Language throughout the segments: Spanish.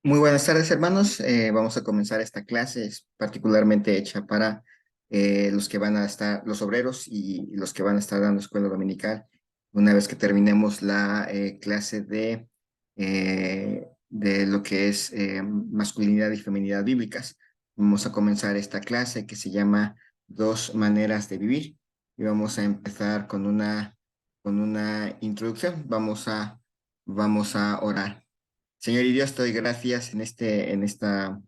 Muy buenas tardes, hermanos. Vamos a comenzar esta clase, es particularmente hecha para los que van a estar, los obreros y los que van a estar dando escuela dominical. Una vez que terminemos la clase de lo que es masculinidad y feminidad bíblicas, vamos a comenzar esta clase que se llama Dos maneras de vivir. Y vamos a empezar con una introducción. Vamos a orar. Señor y Dios, te doy gracias en esta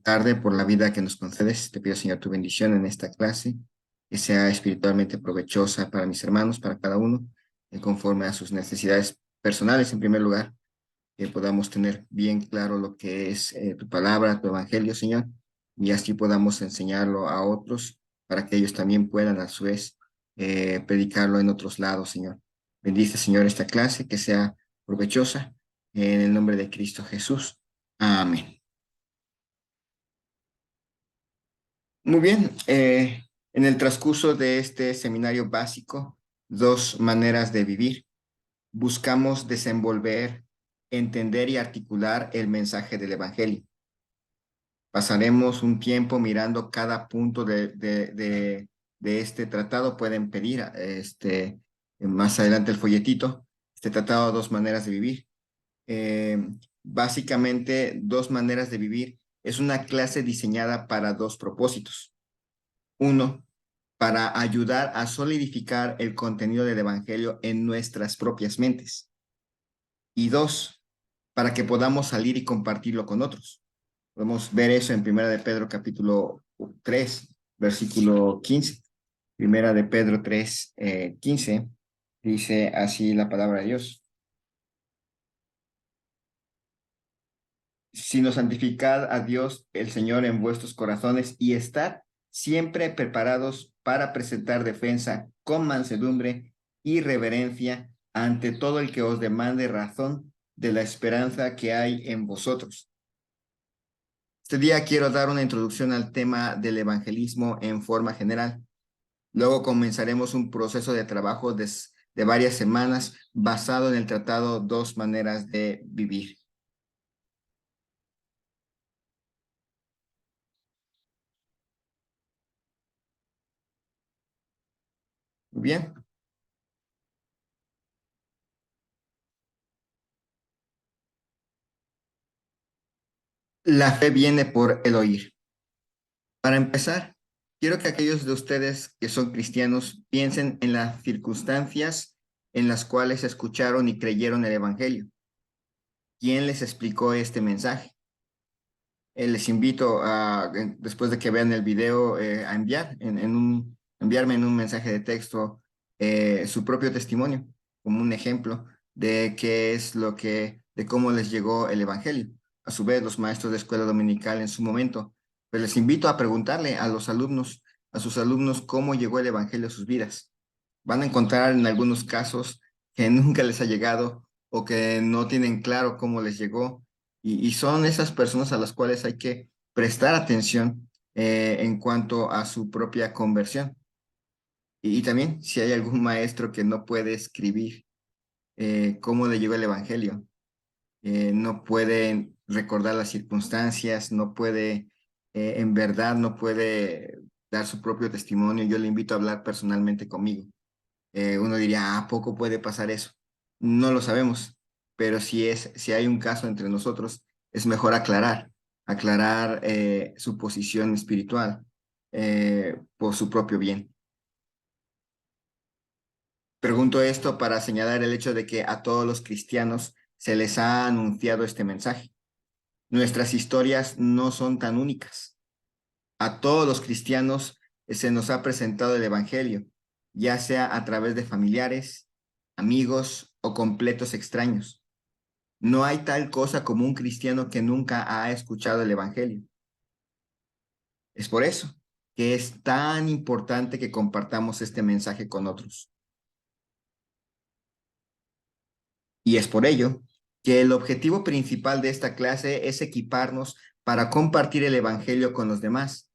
tarde por la vida que nos concedes. Te pido, Señor, tu bendición en esta clase, que sea espiritualmente provechosa para mis hermanos, para cada uno, conforme a sus necesidades personales, en primer lugar, que podamos tener bien claro lo que es tu palabra, tu evangelio, Señor, y así podamos enseñarlo a otros para que ellos también puedan a su vez predicarlo en otros lados, Señor. Bendice, Señor, esta clase, que sea provechosa, en el nombre de Cristo Jesús. Amén. Muy bien, en el transcurso de este seminario básico, Dos maneras de vivir, buscamos desenvolver, entender y articular el mensaje del Evangelio. Pasaremos un tiempo mirando cada punto de este tratado. Pueden pedir más adelante el folletito, este tratado, Dos maneras de vivir. Eh, Básicamente, Dos maneras de vivir es una clase diseñada para dos propósitos. Uno, para ayudar a solidificar el contenido del Evangelio en nuestras propias mentes. Y dos, para que podamos salir y compartirlo con otros. Podemos ver eso en Primera de Pedro capítulo 3, versículo 15. Primera de Pedro 3, 15, dice así la palabra de Dios. Sino santificad a Dios el Señor en vuestros corazones y estad siempre preparados para presentar defensa con mansedumbre y reverencia ante todo el que os demande razón de la esperanza que hay en vosotros. Este día quiero dar una introducción al tema del evangelismo en forma general. Luego comenzaremos un proceso de trabajo de varias semanas basado en el tratado Dos maneras de vivir. Muy bien. La fe viene por el oír. Para empezar, quiero que aquellos de ustedes que son cristianos piensen en las circunstancias en las cuales escucharon y creyeron el Evangelio. ¿Quién les explicó este mensaje? Les invito a, después de que vean el video, a enviarme en un mensaje de texto su propio testimonio, como un ejemplo de qué es de cómo les llegó el Evangelio. A su vez, los maestros de escuela dominical en su momento, pues les invito a preguntarle a los alumnos, a sus alumnos, cómo llegó el Evangelio a sus vidas. Van a encontrar en algunos casos que nunca les ha llegado o que no tienen claro cómo les llegó y son esas personas a las cuales hay que prestar atención en cuanto a su propia conversión. Y también si hay algún maestro que no puede escribir cómo le llegó el Evangelio, no puede recordar las circunstancias, no puede, en verdad, no puede dar su propio testimonio, yo le invito a hablar personalmente conmigo. Uno diría, ¿a poco puede pasar eso? No lo sabemos, pero si hay un caso entre nosotros, es mejor aclarar su posición espiritual por su propio bien. Pregunto esto para señalar el hecho de que a todos los cristianos se les ha anunciado este mensaje. Nuestras historias no son tan únicas. A todos los cristianos se nos ha presentado el Evangelio, ya sea a través de familiares, amigos o completos extraños. No hay tal cosa como un cristiano que nunca ha escuchado el Evangelio. Es por eso que es tan importante que compartamos este mensaje con otros. Y es por ello que el objetivo principal de esta clase es equiparnos para compartir el Evangelio con los demás.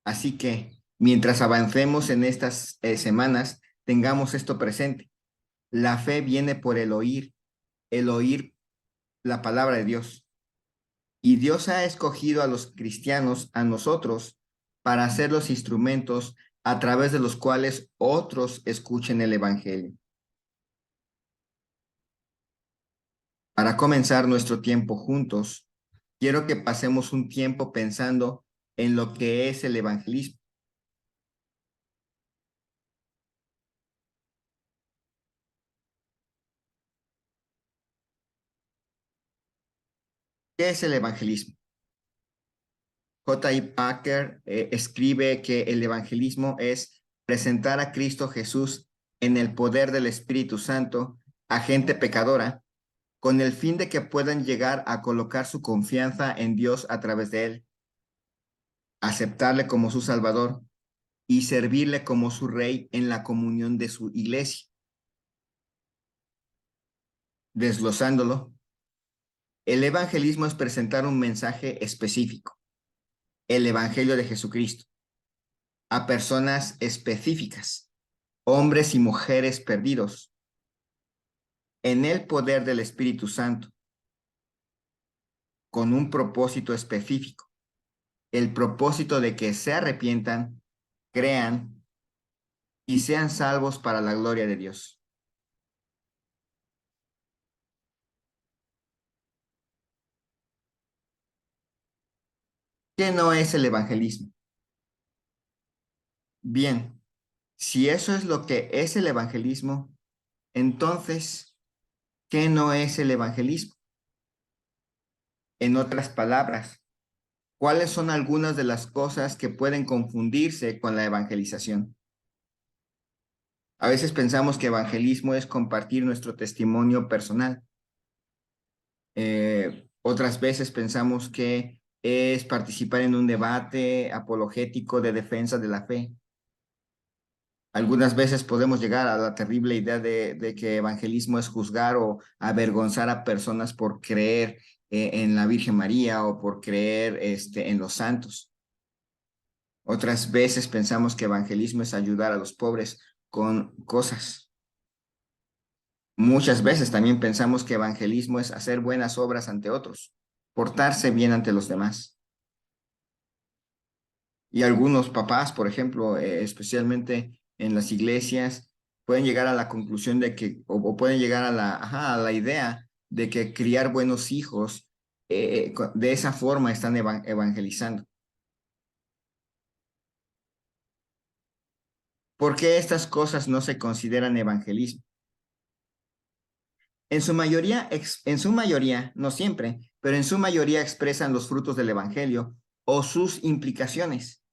Así que, mientras avancemos en estas semanas, tengamos esto presente. La fe viene por el oír la palabra de Dios. Y Dios ha escogido a los cristianos, a nosotros, para ser los instrumentos a través de los cuales otros escuchen el Evangelio. Para comenzar nuestro tiempo juntos, quiero que pasemos un tiempo pensando en lo que es el evangelismo. ¿Qué es el evangelismo? J. I. Packer escribe que el evangelismo es presentar a Cristo Jesús en el poder del Espíritu Santo a gente pecadora, con el fin de que puedan llegar a colocar su confianza en Dios a través de él, aceptarle como su Salvador y servirle como su Rey en la comunión de su iglesia. Desglosándolo, el evangelismo es presentar un mensaje específico, el Evangelio de Jesucristo, a personas específicas, hombres y mujeres perdidos, en el poder del Espíritu Santo, con un propósito específico, el propósito de que se arrepientan, crean y sean salvos para la gloria de Dios. ¿Qué no es el evangelismo? Bien, si eso es lo que es el evangelismo, entonces, ¿qué no es el evangelismo? En otras palabras, ¿cuáles son algunas de las cosas que pueden confundirse con la evangelización? A veces pensamos que evangelismo es compartir nuestro testimonio personal. Otras veces pensamos que es participar en un debate apologético de defensa de la fe. Algunas veces podemos llegar a la terrible idea de que evangelismo es juzgar o avergonzar a personas por creer en la Virgen María o por creer en los santos. Otras veces pensamos que evangelismo es ayudar a los pobres con cosas. Muchas veces también pensamos que evangelismo es hacer buenas obras ante otros, portarse bien ante los demás. Y algunos papás, por ejemplo, especialmente en las iglesias, pueden llegar a la conclusión de que, o pueden llegar a a la idea de que criar buenos hijos, de esa forma están evangelizando. ¿Por qué estas cosas no se consideran evangelismo? En su mayoría, no siempre, pero en su mayoría expresan los frutos del evangelio o sus implicaciones,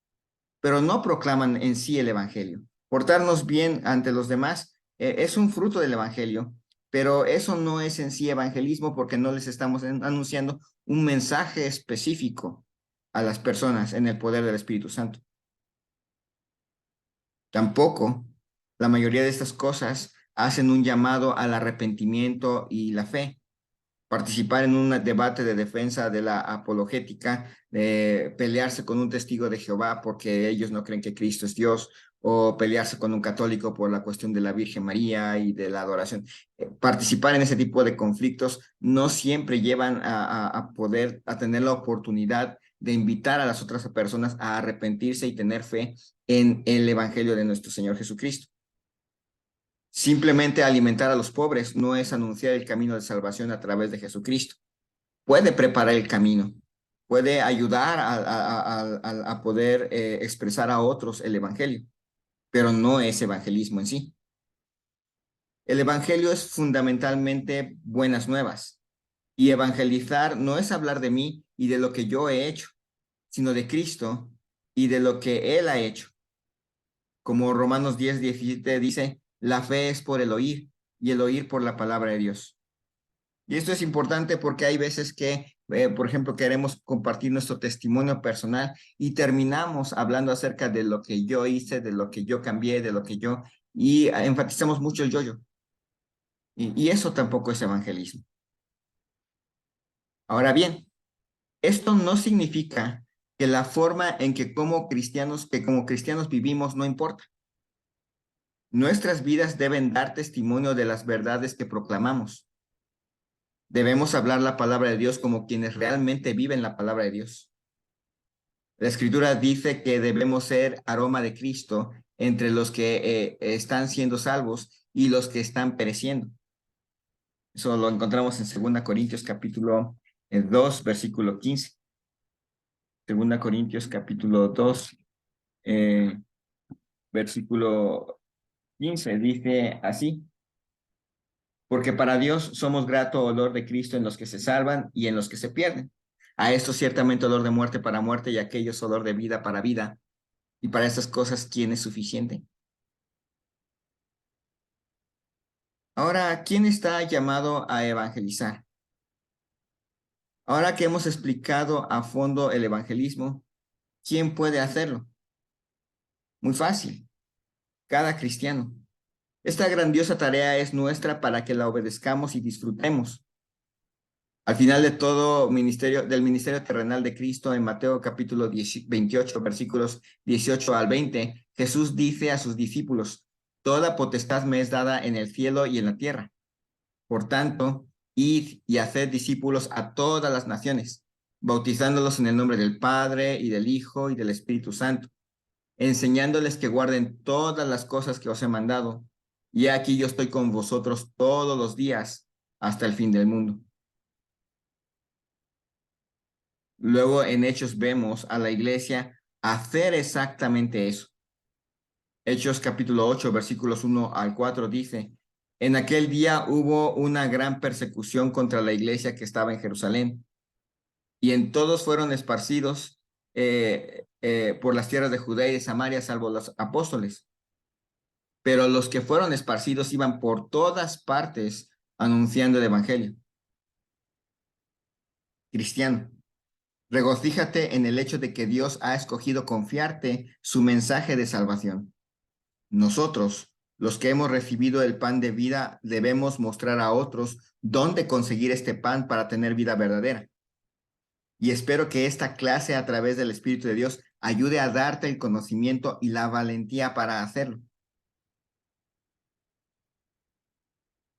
pero no proclaman en sí el evangelio. Portarnos bien ante los demás es un fruto del evangelio, pero eso no es en sí evangelismo porque no les estamos anunciando un mensaje específico a las personas en el poder del Espíritu Santo. Tampoco la mayoría de estas cosas hacen un llamado al arrepentimiento y la fe. Participar en un debate de defensa de la apologética, de pelearse con un testigo de Jehová porque ellos no creen que Cristo es Dios, o pelearse con un católico por la cuestión de la Virgen María y de la adoración. Participar en ese tipo de conflictos no siempre llevan a poder, a tener la oportunidad de invitar a las otras personas a arrepentirse y tener fe en el Evangelio de nuestro Señor Jesucristo. Simplemente alimentar a los pobres no es anunciar el camino de salvación a través de Jesucristo. Puede preparar el camino, puede ayudar a poder expresar a otros el Evangelio, pero no es evangelismo en sí. El Evangelio es fundamentalmente buenas nuevas y evangelizar no es hablar de mí y de lo que yo he hecho, sino de Cristo y de lo que Él ha hecho. Como Romanos 10:17 dice, la fe es por el oír y el oír por la palabra de Dios. Y esto es importante porque hay veces que, por ejemplo, queremos compartir nuestro testimonio personal y terminamos hablando acerca de lo que yo hice, de lo que yo cambié, de lo que yo, y enfatizamos mucho el yo-yo. Y eso tampoco es evangelismo. Ahora bien, esto no significa que la forma en que como cristianos vivimos no importa. Nuestras vidas deben dar testimonio de las verdades que proclamamos. Debemos hablar la palabra de Dios como quienes realmente viven la palabra de Dios. La Escritura dice que debemos ser aroma de Cristo entre los que están siendo salvos y los que están pereciendo. Eso lo encontramos en 2 Corintios capítulo 2, versículo 15. 2 Corintios capítulo 2, versículo 15, dice así: porque para Dios somos grato olor de Cristo en los que se salvan y en los que se pierden. A esto ciertamente olor de muerte para muerte y a aquellos olor de vida para vida. Y para estas cosas, ¿quién es suficiente? Ahora, ¿quién está llamado a evangelizar? Ahora que hemos explicado a fondo el evangelismo, ¿quién puede hacerlo? Muy fácil, cada cristiano. Esta grandiosa tarea es nuestra para que la obedezcamos y disfrutemos. Al final de todo del ministerio terrenal de Cristo, en Mateo capítulo 28, versículos 18 al 20, Jesús dice a sus discípulos: toda potestad me es dada en el cielo y en la tierra. Por tanto, id y haced discípulos a todas las naciones, bautizándolos en el nombre del Padre y del Hijo y del Espíritu Santo, enseñándoles que guarden todas las cosas que os he mandado. Y aquí yo estoy con vosotros todos los días hasta el fin del mundo. Luego en Hechos vemos a la iglesia hacer exactamente eso. Hechos capítulo 8, versículos 1 al 4 dice: en aquel día hubo una gran persecución contra la iglesia que estaba en Jerusalén, y en todos fueron esparcidos por las tierras de Judea y de Samaria, salvo los apóstoles. Pero los que fueron esparcidos iban por todas partes anunciando el evangelio. Cristiano, regocíjate en el hecho de que Dios ha escogido confiarte su mensaje de salvación. Nosotros, los que hemos recibido el pan de vida, debemos mostrar a otros dónde conseguir este pan para tener vida verdadera. Y espero que esta clase, a través del Espíritu de Dios, ayude a darte el conocimiento y la valentía para hacerlo.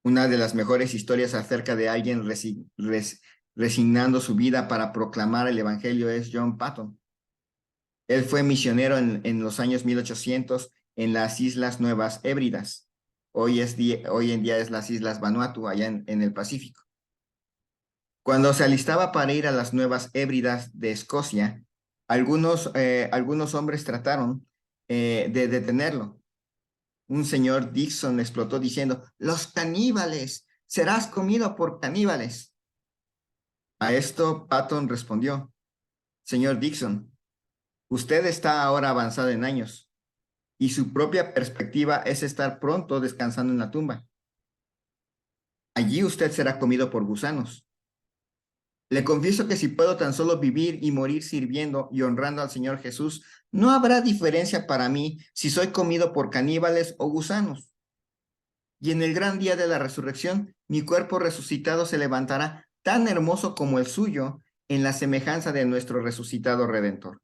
Una de las mejores historias acerca de alguien resignando su vida para proclamar el Evangelio es John Patton. Él fue misionero en los años 1800 en las Islas Nuevas Hébridas. Hoy en día es las Islas Vanuatu, allá en el Pacífico. Cuando se alistaba para ir a las Nuevas Hébridas de Escocia, algunos hombres trataron de detenerlo. Un señor Dixon explotó diciendo: los caníbales, serás comido por caníbales. A esto Patton respondió: señor Dixon, usted está ahora avanzado en años y su propia perspectiva es estar pronto descansando en la tumba. Allí usted será comido por gusanos. Le confieso que si puedo tan solo vivir y morir sirviendo y honrando al Señor Jesús, no habrá diferencia para mí si soy comido por caníbales o gusanos. Y en el gran día de la resurrección, mi cuerpo resucitado se levantará tan hermoso como el suyo en la semejanza de nuestro resucitado Redentor.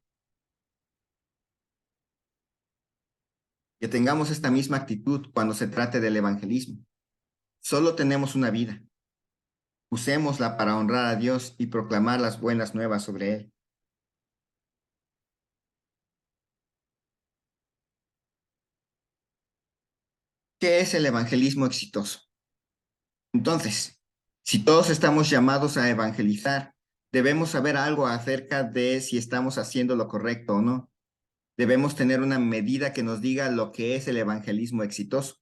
Que tengamos esta misma actitud cuando se trate del evangelismo. Solo tenemos una vida. Usémosla para honrar a Dios y proclamar las buenas nuevas sobre Él. ¿Qué es el evangelismo exitoso? Entonces, si todos estamos llamados a evangelizar, debemos saber algo acerca de si estamos haciendo lo correcto o no. Debemos tener una medida que nos diga lo que es el evangelismo exitoso.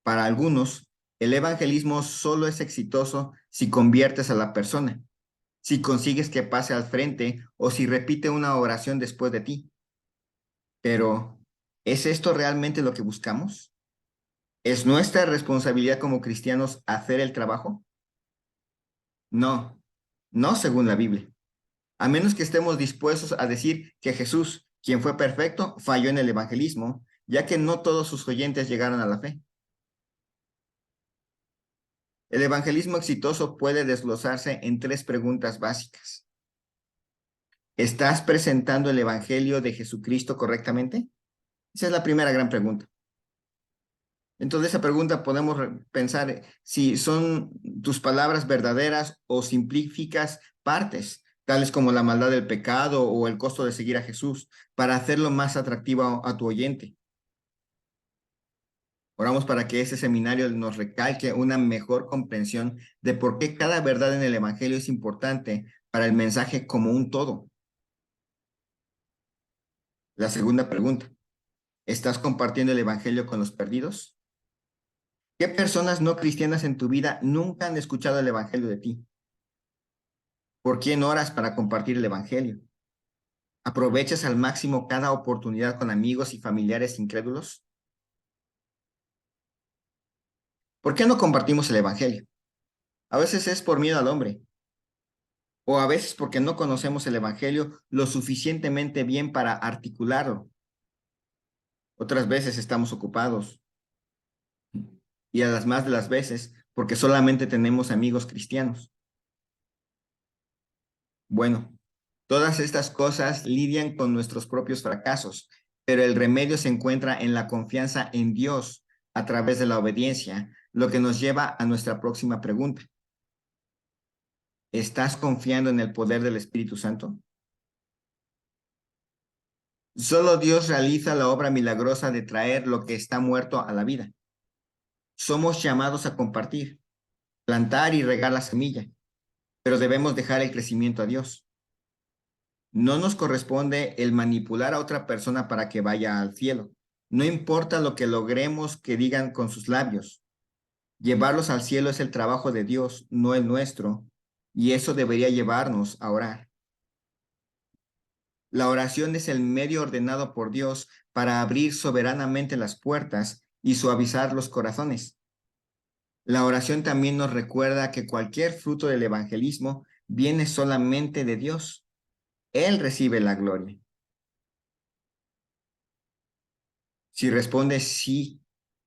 Para algunos, el evangelismo solo es exitoso si conviertes a la persona, si consigues que pase al frente o si repite una oración después de ti. Pero, ¿es esto realmente lo que buscamos? ¿Es nuestra responsabilidad como cristianos hacer el trabajo? No, no según la Biblia. A menos que estemos dispuestos a decir que Jesús, quien fue perfecto, falló en el evangelismo, ya que no todos sus oyentes llegaron a la fe. El evangelismo exitoso puede desglosarse en 3 preguntas básicas. ¿Estás presentando el evangelio de Jesucristo correctamente? Esa es la primera gran pregunta. Entonces, esa pregunta podemos pensar si son tus palabras verdaderas o simplificas partes, tales como la maldad del pecado o el costo de seguir a Jesús, para hacerlo más atractivo a tu oyente. Oramos para que ese seminario nos recalque una mejor comprensión de por qué cada verdad en el Evangelio es importante para el mensaje como un todo. La segunda pregunta, ¿estás compartiendo el Evangelio con los perdidos? ¿Qué personas no cristianas en tu vida nunca han escuchado el Evangelio de ti? ¿Por quién oras para compartir el Evangelio? ¿Aprovechas al máximo cada oportunidad con amigos y familiares incrédulos? ¿Por qué no compartimos el Evangelio? A veces es por miedo al hombre, o a veces porque no conocemos el Evangelio lo suficientemente bien para articularlo. Otras veces estamos ocupados, y a las más de las veces porque solamente tenemos amigos cristianos. Bueno, todas estas cosas lidian con nuestros propios fracasos, pero el remedio se encuentra en la confianza en Dios a través de la obediencia, lo que nos lleva a nuestra próxima pregunta. ¿Estás confiando en el poder del Espíritu Santo? Solo Dios realiza la obra milagrosa de traer lo que está muerto a la vida. Somos llamados a compartir, plantar y regar la semilla, pero debemos dejar el crecimiento a Dios. No nos corresponde el manipular a otra persona para que vaya al cielo. No importa lo que logremos que digan con sus labios. Llevarlos al cielo es el trabajo de Dios, no el nuestro, y eso debería llevarnos a orar. La oración es el medio ordenado por Dios para abrir soberanamente las puertas y suavizar los corazones. La oración también nos recuerda que cualquier fruto del evangelismo viene solamente de Dios. Él recibe la gloria. Si respondes sí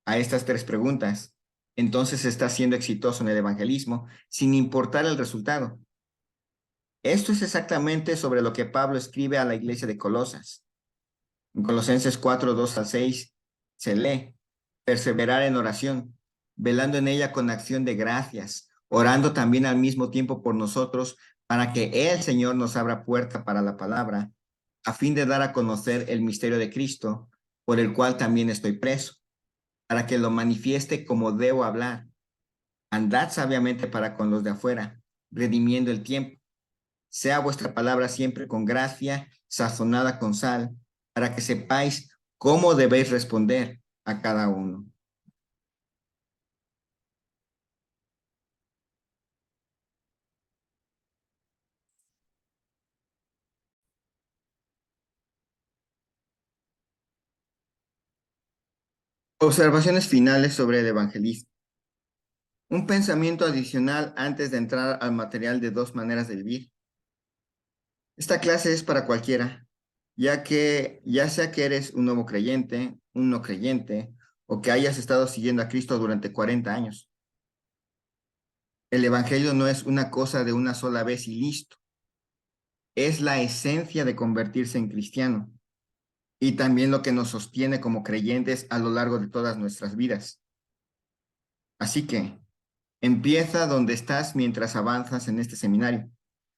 a estas tres preguntas, entonces estás siendo exitoso en el evangelismo sin importar el resultado. Esto es exactamente sobre lo que Pablo escribe a la iglesia de Colosas. En Colosenses 4, 2 al 6 se lee, perseverar en oración, velando en ella con acción de gracias, orando también al mismo tiempo por nosotros para que el Señor nos abra puerta para la palabra, a fin de dar a conocer el misterio de Cristo, por el cual también estoy preso, para que lo manifieste como debo hablar. Andad sabiamente para con los de afuera, redimiendo el tiempo. Sea vuestra palabra siempre con gracia, sazonada con sal, para que sepáis cómo debéis responder a cada uno. Observaciones finales sobre el evangelismo. Un pensamiento adicional antes de entrar al material de dos maneras de vivir. Esta clase es para cualquiera, ya sea que eres un nuevo creyente, un no creyente, o que hayas estado siguiendo a Cristo durante 40 años. El evangelio no es una cosa de una sola vez y listo. Es la esencia de convertirse en cristiano y también lo que nos sostiene como creyentes a lo largo de todas nuestras vidas. Así que empieza donde estás mientras avanzas en este seminario,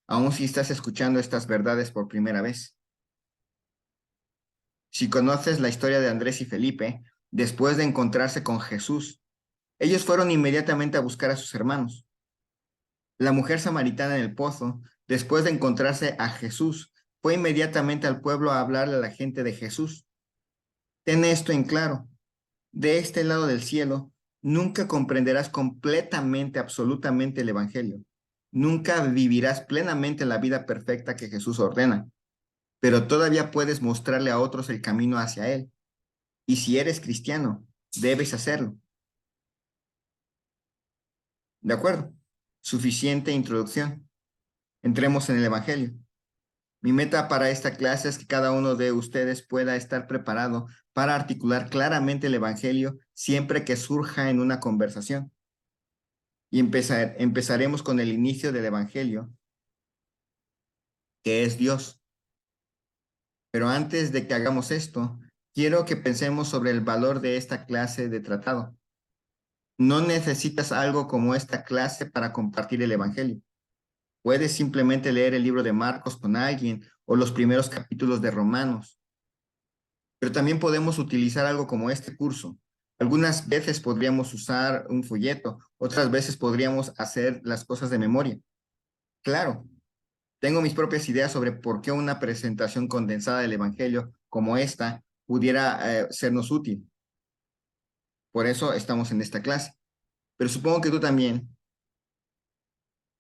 aun si estás escuchando estas verdades por primera vez. Si conoces la historia de Andrés y Felipe, después de encontrarse con Jesús, ellos fueron inmediatamente a buscar a sus hermanos. La mujer samaritana en el pozo, después de encontrarse a Jesús, fue inmediatamente al pueblo a hablarle a la gente de Jesús. Ten esto en claro. De este lado del cielo, nunca comprenderás completamente, absolutamente el Evangelio. Nunca vivirás plenamente la vida perfecta que Jesús ordena, pero todavía puedes mostrarle a otros el camino hacia Él. Y si eres cristiano, debes hacerlo. ¿De acuerdo? Suficiente introducción. Entremos en el Evangelio. Mi meta para esta clase es que cada uno de ustedes pueda estar preparado para articular claramente el Evangelio siempre que surja en una conversación. Y empezaremos con el inicio del Evangelio, que es Dios. Pero antes de que hagamos esto, quiero que pensemos sobre el valor de esta clase de tratado. No necesitas algo como esta clase para compartir el Evangelio. Puedes simplemente leer el libro de Marcos con alguien o los primeros capítulos de Romanos, pero también podemos utilizar algo como este curso. Algunas veces podríamos usar un folleto, otras veces podríamos hacer las cosas de memoria. Claro, tengo mis propias ideas sobre por qué una presentación condensada del Evangelio como esta pudiera sernos útil. Por eso estamos en esta clase. Pero supongo que tú también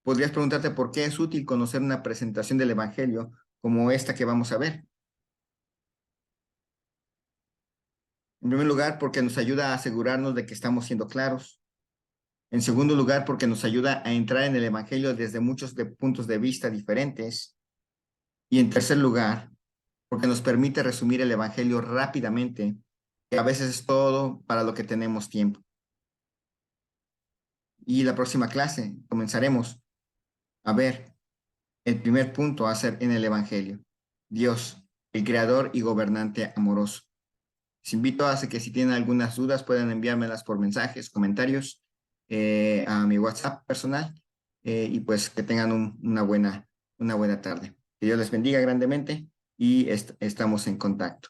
podrías preguntarte por qué es útil conocer una presentación del Evangelio como esta que vamos a ver. En primer lugar, porque nos ayuda a asegurarnos de que estamos siendo claros. En segundo lugar, porque nos ayuda a entrar en el Evangelio desde muchos puntos de vista diferentes. Y en tercer lugar, porque nos permite resumir el Evangelio rápidamente, que a veces es todo para lo que tenemos tiempo. Y la próxima clase comenzaremos a ver el primer punto a hacer en el Evangelio. Dios, el creador y gobernante amoroso. Les invito a que si tienen algunas dudas puedan enviármelas por mensajes, comentarios a mi WhatsApp personal y pues que tengan una buena tarde. Que Dios les bendiga grandemente y estamos en contacto.